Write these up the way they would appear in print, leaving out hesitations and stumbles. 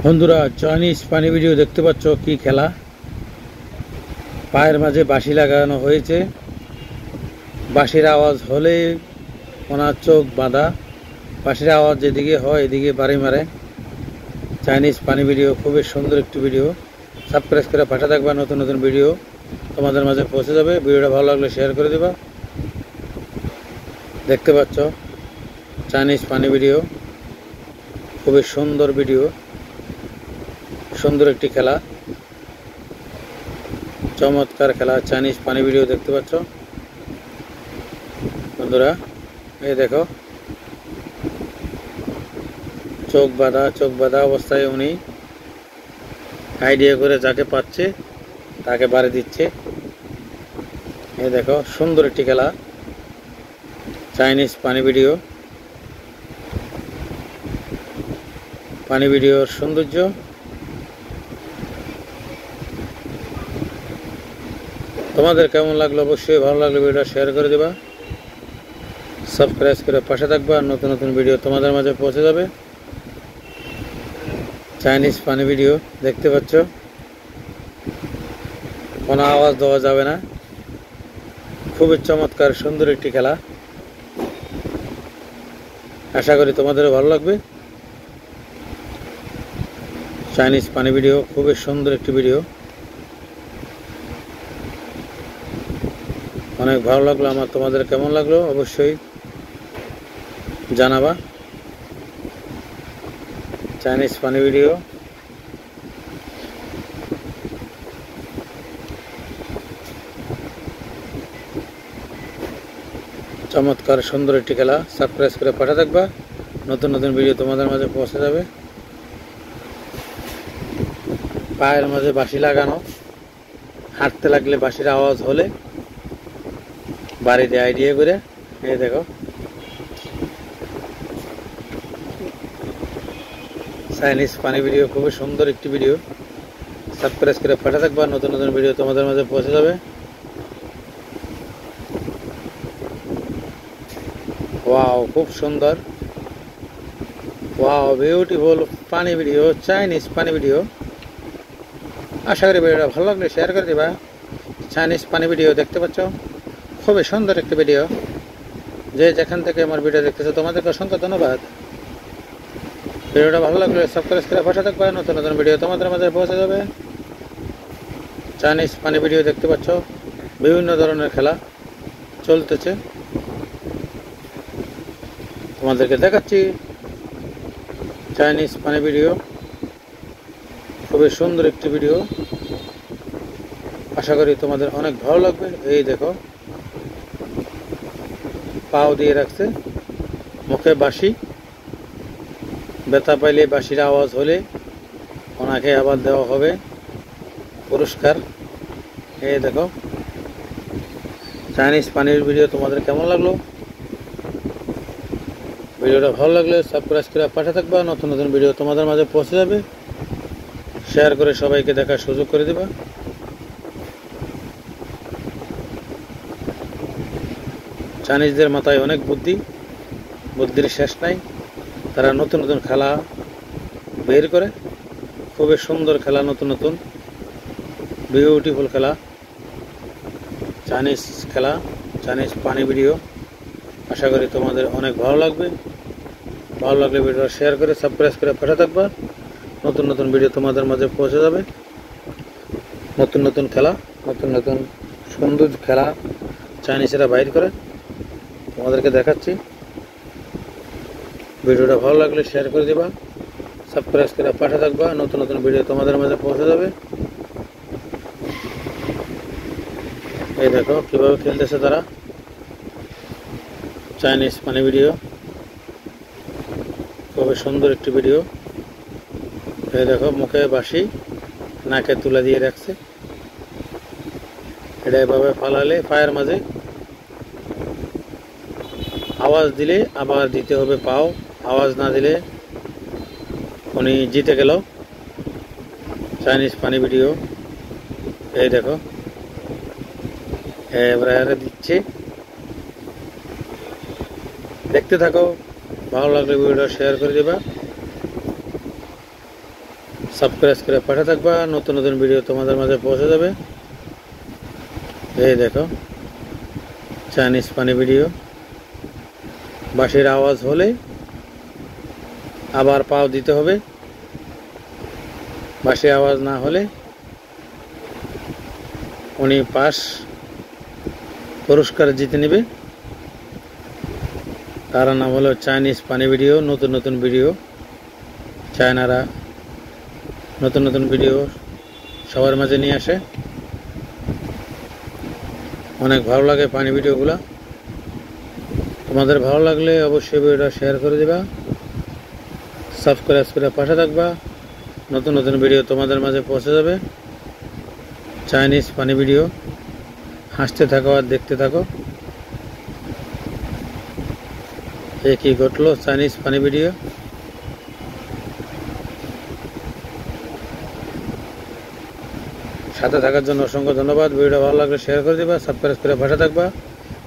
বন্ধুরা, চাইনিজ পানি ভিডিও দেখতে পাচ্ছ। কি খেলা! পায়ের মাঝে বাঁশি লাগানো হয়েছে। বাঁশির আওয়াজ হলে ওনার চোখ বাঁধা। বাঁশির আওয়াজ যেদিকে হয় এদিকে বাড়ি মারে। চাইনিজ পানি ভিডিও খুবই সুন্দর একটি ভিডিও। সাবস্ক্রাইব করে পাঠা থাকবা, নতুন নতুন ভিডিও তোমাদের মাঝে পৌঁছে যাবে। ভিডিওটা ভালো লাগলে শেয়ার করে দেবা। দেখতে পাচ্ছ চাইনিজ পানি ভিডিও, খুবই সুন্দর ভিডিও, সুন্দর একটি খেলা, চমৎকার খেলা। চাইনিজ পানি ভিডিও দেখতে পাচ্ছ বন্ধুরা। এই দেখো, চোখ বাঁধা অবস্থায় উনি আইডিয়া করে যাকে পাচ্ছে তাকে বাড়ি দিচ্ছে। এই দেখো, সুন্দর একটি খেলা, চাইনিজ পানি ভিডিও। পানি ভিডিওর সৌন্দর্য তোমাদের কেমন লাগলো? অবশ্যই ভালো লাগলে ভিডিওটা শেয়ার করে দেবা, সাবস্ক্রাইব করে পাশে থাকবা। নতুন নতুন ভিডিও তোমাদের মাঝে পৌঁছে যাবে। চাইনিজ পানি ভিডিও দেখতে পাচ্ছ, কোনো আওয়াজ দেওয়া যাবে না। খুবই চমৎকার সুন্দর একটি খেলা। আশা করি তোমাদেরও ভালো লাগবে। চাইনিজ পানি ভিডিও খুবই সুন্দর একটি ভিডিও। অনেক ভালো লাগলো আমার। তোমাদের কেমন লাগলো অবশ্যই জানাবা। চাইনিজ পানি ভিডিও চমৎকার সুন্দর একটি খেলা। সাবস্ক্রাইব করে পাঠা থাকবা, নতুন নতুন ভিডিও তোমাদের মাঝে পৌঁছে যাবে। পায়ের মাঝে বাঁশি লাগানো, হাঁটতে লাগলে বাঁশির আওয়াজ হলে বাড়িতে আইডিয়া করে। এই দেখো, চাইনিজ পানি ভিডিও খুবই সুন্দর একটি ভিডিও। সাবস্ক্রাইব করে পাঠা থাকবা, নতুন নতুন ভিডিও তোমাদের মাঝে পৌঁছে যাবে। ওয়াও, খুব সুন্দর। ওয়াও, বিউটিফুল পানি ভিডিও, চাইনিজ পানি ভিডিও। আশা করি ভিডিওটা ভালো লাগলে শেয়ার করে দিবা। চাইনিজ পানি ভিডিও দেখতে পাচ্ছ, খুবই সুন্দর একটি ভিডিও। যে যেখান থেকে আমার ভিডিও দেখতেছো তোমাদেরকে অসংখ্য ধন্যবাদ। ভিডিওটা ভালো লাগলে সাবস্ক্রাইব করে পাশে থাকবা, নতুন নতুন ভিডিও তোমাদের মাঝে পৌঁছে যাবে। চাইনিজ পানি ভিডিও দেখতে পাচ্ছ, বিভিন্ন ধরনের খেলা চলতেছে, তোমাদেরকে দেখাচ্ছি। চাইনিজ পানি ভিডিও খুবই সুন্দর একটি ভিডিও। আশা করি তোমাদের অনেক ভালো লাগবে। এই দেখো, পাও দিয়ে রাখছে, মুখে বাঁশি, ব্যথা পাইলে বাঁশির আওয়াজ হলে ওনাকে আবার দেওয়া হবে পুরস্কার। এই দেখো, চাইনিজ পানির ভিডিও তোমাদের কেমন লাগলো? ভিডিওটা ভালো লাগলে সাবস্ক্রাইব করে পাশে থাকবা, নতুন নতুন ভিডিও তোমাদের মাঝে পৌঁছে যাবে। শেয়ার করে সবাইকে দেখার সুযোগ করে দেবা। চাইনিজদের মাথায় অনেক বুদ্ধি, বুদ্ধির শেষ নাই। তারা নতুন নতুন খেলা বের করে, খুবই সুন্দর খেলা, নতুন নতুন বিউটিফুল খেলা, চাইনিজ খেলা, চাইনিজ পানি ভিডিও। আশা করি তোমাদের অনেক ভালো লাগবে। ভালো লাগলে ভিডিওটা শেয়ার করে সাবস্ক্রাইব করে পাশে থাকবা, নতুন নতুন ভিডিও তোমাদের মাঝে পৌঁছে যাবে। নতুন নতুন খেলা, নতুন নতুন সুন্দর খেলা চাইনিজেরা বাইর করে তোমাদেরকে দেখাচ্ছি। ভিডিওটা ভালো লাগলে শেয়ার করে দিবা, সাবস্ক্রাইব করে পাশে থাকবা, নতুন নতুন ভিডিও তোমাদের মাঝে পৌঁছে যাবে। এই দেখো কিভাবে খেলতেছে তারা, চাইনিজ পানি ভিডিও খুবই সুন্দর একটি ভিডিও। এই দেখো, মুখে বাঁশি, নাকে তুলা দিয়ে রাখছে। এটা এভাবে ফালালে পায়ের মাঝে আওয়াজ দিলে আবার দিতে হবে পাও। আওয়াজ না দিলে উনি জিতে গেল। চাইনিজ পানি ভিডিও। এই দেখো, এবারে দিচ্ছে, দেখতে থাকো। ভালো লাগলে ভিডিওটা শেয়ার করে দিবা। সাবস্ক্রাইব করে পাশে থাকবা, নতুন নতুন ভিডিও তোমাদের মাঝে পৌঁছে যাবে। এই দেখো চাইনিজ পানি ভিডিও। বাঁশির আওয়াজ হলে আবার পাও দিতে হবে, বাঁশির আওয়াজ না হলে উনি পাস পুরস্কার জিতে নেবে। তার নাম হলো চাইনিজ পানি ভিডিও। নতুন নতুন ভিডিও চায়নারা নতুন নতুন ভিডিও সবার মাঝে নিয়ে আসে। অনেক ভালো লাগে পানি ভিডিওগুলো। তোমাদের ভালো লাগলে অবশ্যই ভিডিওটা শেয়ার করে দিবা, সাবস্ক্রাইব করে পাশে থাকবা, নতুন নতুন ভিডিও তোমাদের মাঝে পৌঁছে যাবে। চাইনিজ পানি ভিডিও, হাসতে থাকো আর দেখতে থাকো। এ কি ঘটলো চাইনিজ পানি ভিডিও। সাথে থাকার জন্য অসংখ্য ধন্যবাদ। ভিডিওটা ভালো লাগলে শেয়ার করে দিবা, সাবস্ক্রাইব করে পাশে থাকবা।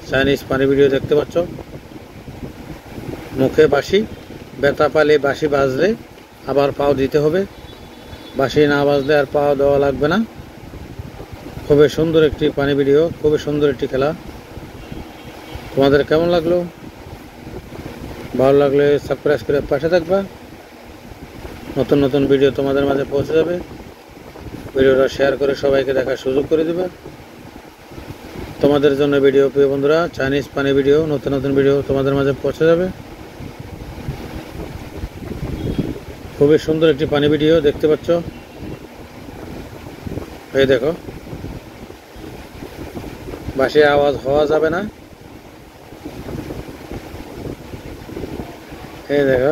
চাইনিজ পানি ভিডিও দেখতে পাচ্ছ। মুখে বাঁশি, ব্যথা পালে বাঁশি বাজলে আবার পাও দিতে হবে, বাঁশি না বাজলে আর পাও দেওয়া লাগবে না। খুবই সুন্দর একটি পানি ভিডিও, খুবই সুন্দর একটি খেলা। তোমাদের কেমন লাগলো? ভালো লাগলে সাবস্ক্রাইব করে পাশে থাকবা, নতুন নতুন ভিডিও তোমাদের মাঝে পৌঁছে যাবে। ভিডিওটা শেয়ার করে সবাইকে দেখার সুযোগ করে দিবা। তোমাদের জন্য ভিডিও প্রিয় বন্ধুরা, চাইনিজ পানি ভিডিও, নতুন নতুন ভিডিও তোমাদের মাঝে পৌঁছে যাবে। খুবই সুন্দর একটি পানি ভিডিও দেখতে পাচ্ছ। এই দেখো বাঁশির আওয়াজ হওয়া যাবে না। এই দেখো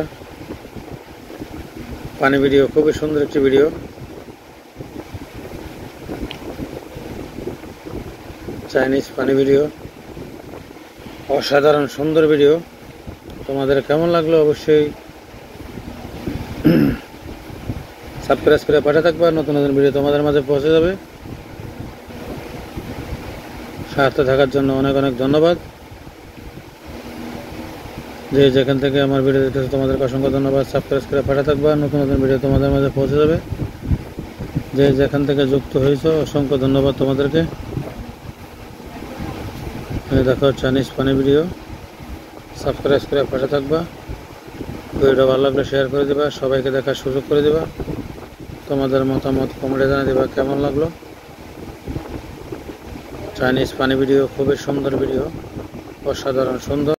পানি ভিডিও, খুবই সুন্দর একটি ভিডিও। চাইনিজ পানি ভিডিও, অসাধারণ সুন্দর ভিডিও। তোমাদের কেমন লাগলো অবশ্যই সাবস্ক্রাইব করে পাশে থাকবা, নতুন নতুন ভিডিও তোমাদের মাঝে পৌঁছে যাবে। সাথে থাকার জন্য অনেক অনেক ধন্যবাদ। যে যেখান থেকে আমার ভিডিও দেখতেছো তোমাদেরকে অসংখ্য ধন্যবাদ। সাবস্ক্রাইব করে পাশে থাকবা, নতুন নতুন ভিডিও তোমাদের মাঝে পৌঁছে যাবে। যে যেখান থেকে যুক্ত হয়েছো অসংখ্য ধন্যবাদ তোমাদেরকে। দেখো চাইনিজ পানি ভিডিও, সাবস্ক্রাইব করে পাশে থাকবা। ভিডিওটা ভালো লাগলে শেয়ার করে দিবা, সবাইকে দেখার সুযোগ করে দিবা। তোমাদের মতামত কমেন্টে জানিয়ে দিবা কেমন লাগলো। চাইনিজ পানি ভিডিও খুবই সুন্দর ভিডিও, অসাধারণ সুন্দর।